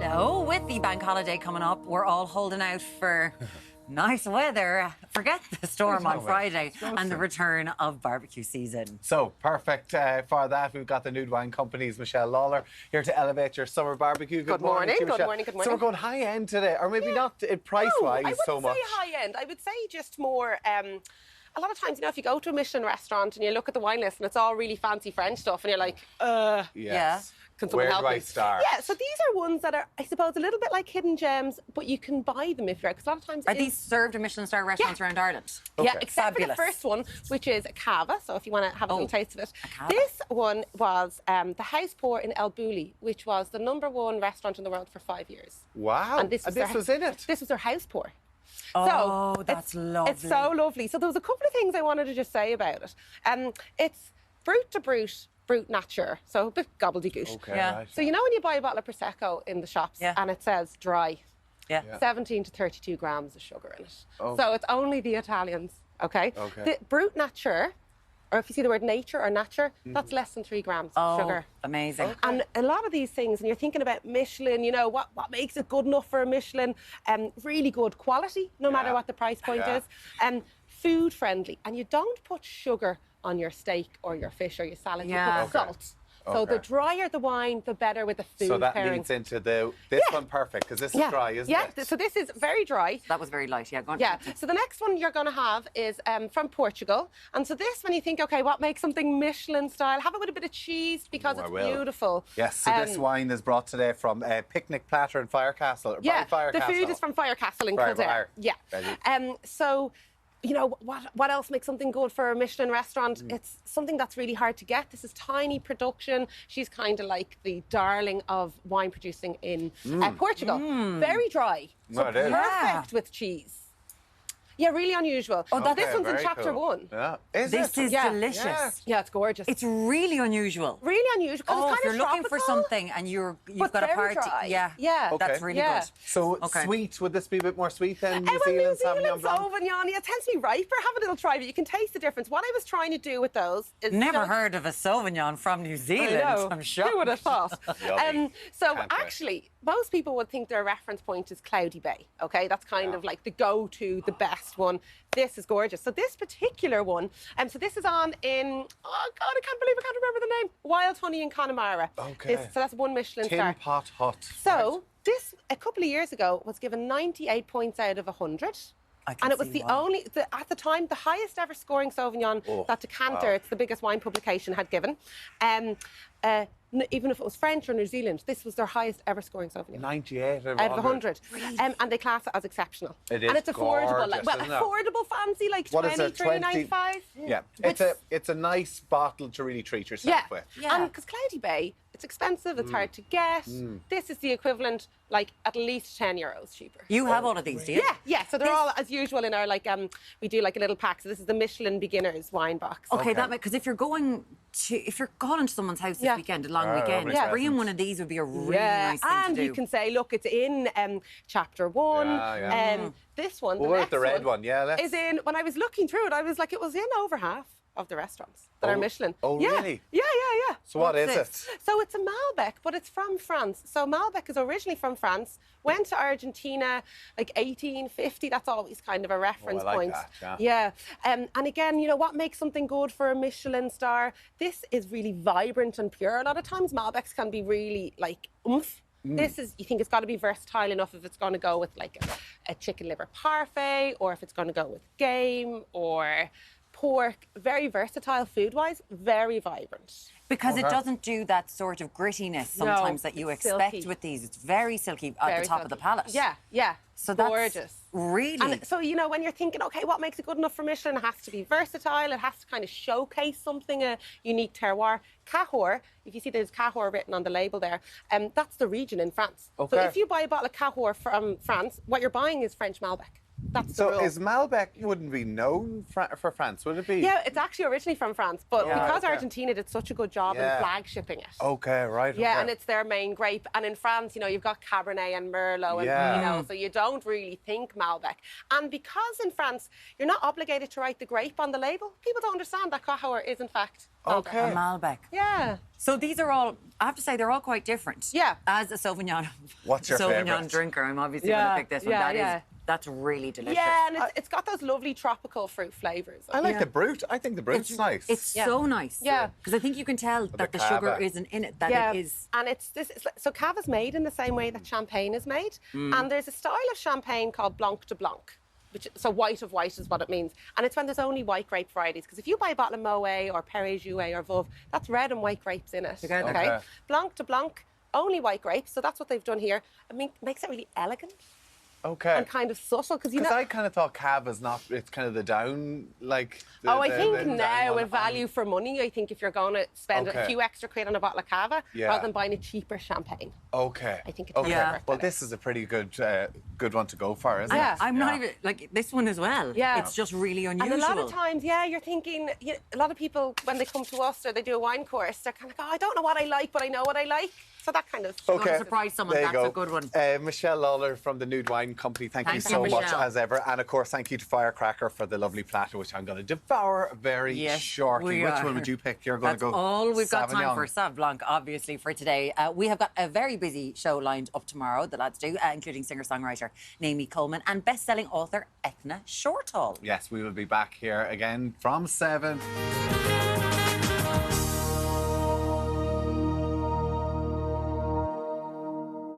Hello. With the bank holiday coming up, we're all holding out for nice weather. Forget the storm on Friday and the return of barbecue season. So, perfect for that. We've got the Nude Wine Company's Michelle Lawlor here to elevate your summer barbecue. Good morning, to you, good Michelle. morning, good morning. So we're going high-end today, or maybe not price-wise so much. I wouldn't say high-end. I would say just more... a lot of times, you know, if you go to a Michelin restaurant and you look at the wine list and it's all really fancy French stuff and you're like, Yeah. Can someone help me? Where do I start? Yeah, so these are ones that are, I suppose, a little bit like hidden gems, but you can buy them if you're... Because a lot of times... Are these served in Michelin star restaurants around Ireland? Yeah, Okay. except for Fabulous. the first one, which is a Cava. So if you want to have a little taste of it. Cava. This one was the Cahors Pur in Bulli, which was the #1 restaurant in the world for 5 years. Wow. And this was in it? This was their house pour. Oh, that's lovely. It's so lovely. So there was a couple of things I wanted to just say about it. It's Brut to Brut Nature, so a bit gobbledygook. Okay, Yeah. right. So you know when you buy a bottle of Prosecco in the shops and it says dry, Yeah. 17 to 32 grams of sugar in it. Okay. So it's only the Italians, okay? Okay. The Brut Nature, or if you see the word nature or nature, that's less than 3 grams of sugar. Amazing. Okay. And a lot of these things, and you're thinking about Michelin, you know, what makes it good enough for a Michelin? Really good quality, no matter what the price point is. Food friendly. And you don't put sugar on your steak or your fish or your salad. Yeah. You put salt. So the drier the wine, the better with the food So that pairing. leads into this one perfect, because this is dry, isn't it? Yeah, so this is very dry. That was very light. Yeah, go on. Yeah, so the next one you're going to have is from Portugal. And so this, when you think, OK, what makes something Michelin style, have it with a bit of cheese because it's beautiful. Yes, so this wine is brought today from Picnic Platter in Firecastle. Yeah, Firecastle. the food is from Firecastle in Kildare. Yeah. So, you know, what else makes something good for a Michelin restaurant? It's something that's really hard to get. This is tiny production. She's kind of like the darling of wine producing in Portugal. Very dry. So No, it is. perfect with cheese. Yeah, really unusual. Oh, this one's in very chapter cool. 1. Yeah. This is delicious. Yeah, it's gorgeous. It's really unusual. really unusual. Oh, it's if you're kind of looking for tropical, something and you've but got a very party, dry. yeah, Okay. that's really good. So sweet, would this be a bit more sweet than New Zealand Sauvignon Blanc? Sauvignon, yeah, it tends to be riper. Have a little try, but you can taste the difference. What I was trying to do with those is... Never heard of a Sauvignon from New Zealand. I'm shocked. Who would have thought? Yummy. So Can't wait. actually, most people would think their reference point is Cloudy Bay, OK? That's kind of like the go-to, the best one. This is gorgeous. So this particular one, so this is on in, oh God, I can't remember the name, Wild Honey in Connemara. Okay. So that's 1 Michelin star. Tinpot Hut. So this, a couple of years ago, was given 98 points out of 100. And it was the only, at the time, the highest ever scoring Sauvignon that Decanter, it's the biggest wine publication, had given. Even if it was French or New Zealand, this was their highest ever scoring Sauvignon. 98 out of 100. And they class it as exceptional. It is and it's affordable. gorgeous, Well, isn't it? affordable fancy, like What is it, 23.95. Yeah, it's a nice bottle to really treat yourself with. Yeah. And because Cloudy Bay, it's expensive, it's hard to get. This is the equivalent, like, at least €10 cheaper. You have all of these, do you? Yeah. So they're all, as usual, in our, like, we do, like, a little pack. So this is the Michelin Beginners wine box. Okay, that because if you're going to someone's house this weekend, a long weekend, bringing one of these would be a really nice thing and to do. you can say, look, it's in chapter 1. This one, What about the red one? Yeah, is in. When I was looking through it, I was like, it was in over half of the restaurants that are Michelin. Oh, really? Yeah. So what is it? So it's a Malbec, but it's from France. So Malbec is originally from France, went to Argentina like 1850. That's always kind of a reference point. That, yeah. And again, you know, what makes something good for a Michelin star? This is really vibrant and pure. A lot of times Malbecs can be really like oomph. This is, you think it's got to be versatile enough if it's going to go with like a chicken liver parfait, or if it's going to go with game or pork. Very versatile food-wise, very vibrant. Because it doesn't do that sort of grittiness sometimes that you expect silky. with these. It's very silky at the top of the palate. Yeah. So that's gorgeous. Really. And so, you know, when you're thinking, OK, what makes it good enough for Michelin? It has to be versatile. It has to kind of showcase something, a unique terroir. Cahors, if you see there's Cahors written on the label there, that's the region in France. Okay. So if you buy a bottle of Cahors from France, what you're buying is French Malbec. That's the So rule. is Malbec wouldn't be known for France, would it be? Yeah, it's actually originally from France, but Yeah, because okay. Argentina did such a good job in Yeah. flagshipping it. Okay, right. Yeah, okay. and it's their main grape. And in France, you know, you've got Cabernet and Merlot and Yeah. Pinot, so you don't really think Malbec. And because in France, you're not obligated to write the grape on the label, people don't understand that Cahors is in fact Malbec. Okay. A Malbec. Yeah. So these are all, I have to say, they're all quite different. Yeah. As a Sauvignon, What's your Sauvignon favourite? drinker, I'm obviously going Yeah, to pick this one. yeah, That's really delicious. Yeah, and it's got those lovely tropical fruit flavours. I like the Brut. I think the Brut's nice. It's Yeah. so nice. Yeah. Because I think you can tell that the sugar Cava. isn't in it, that Yeah, it is. and so Cava's made in the same way that champagne is made, and there's a style of champagne called Blanc de Blanc, so white of white is what it means, and it's when there's only white grape varieties. Because if you buy a bottle of Moët or Perrier-Jouet or Veuve, that's red and white grapes in it. Together. Okay. Blanc de Blanc, only white grapes, so that's what they've done here. I mean, it makes it really elegant okay. and kind of subtle because you Because know. I kind of thought Cava's not. It's kind of the down, like. The, I the- think the down now one with value for money, I think if you're going to spend Okay. a few extra quid on a bottle of Cava Yeah. rather than buying a cheaper champagne. Okay. I think it's okay. really worth Well, it. this is a pretty good one to go for, isn't Yeah. it? I'm not even, like, this one as well. Yeah. It's just really unusual. And a lot of times, yeah, you're thinking, a lot of people, when they come to us or they do a wine course, they're kind of like, oh, I don't know what I like, but I know what I like. So that kind of... want to surprise someone, There you that's go. a good one. Michelle Lawlor from the Nude Wine Company, thank Thanks, you so much Michelle. as ever. And of course, thank you to Firecracker for the lovely platter, which I'm going to devour very Yes, shortly. we Which are. one would you pick? You're going That's to go all we've got time Sauvignon. for Sauv Blanc, obviously, for today. We have got a very busy show lined up tomorrow, the lads do, including singer-songwriter Naomi Coleman and best-selling author Ethna Shortall. Yes, we will be back here again from 7.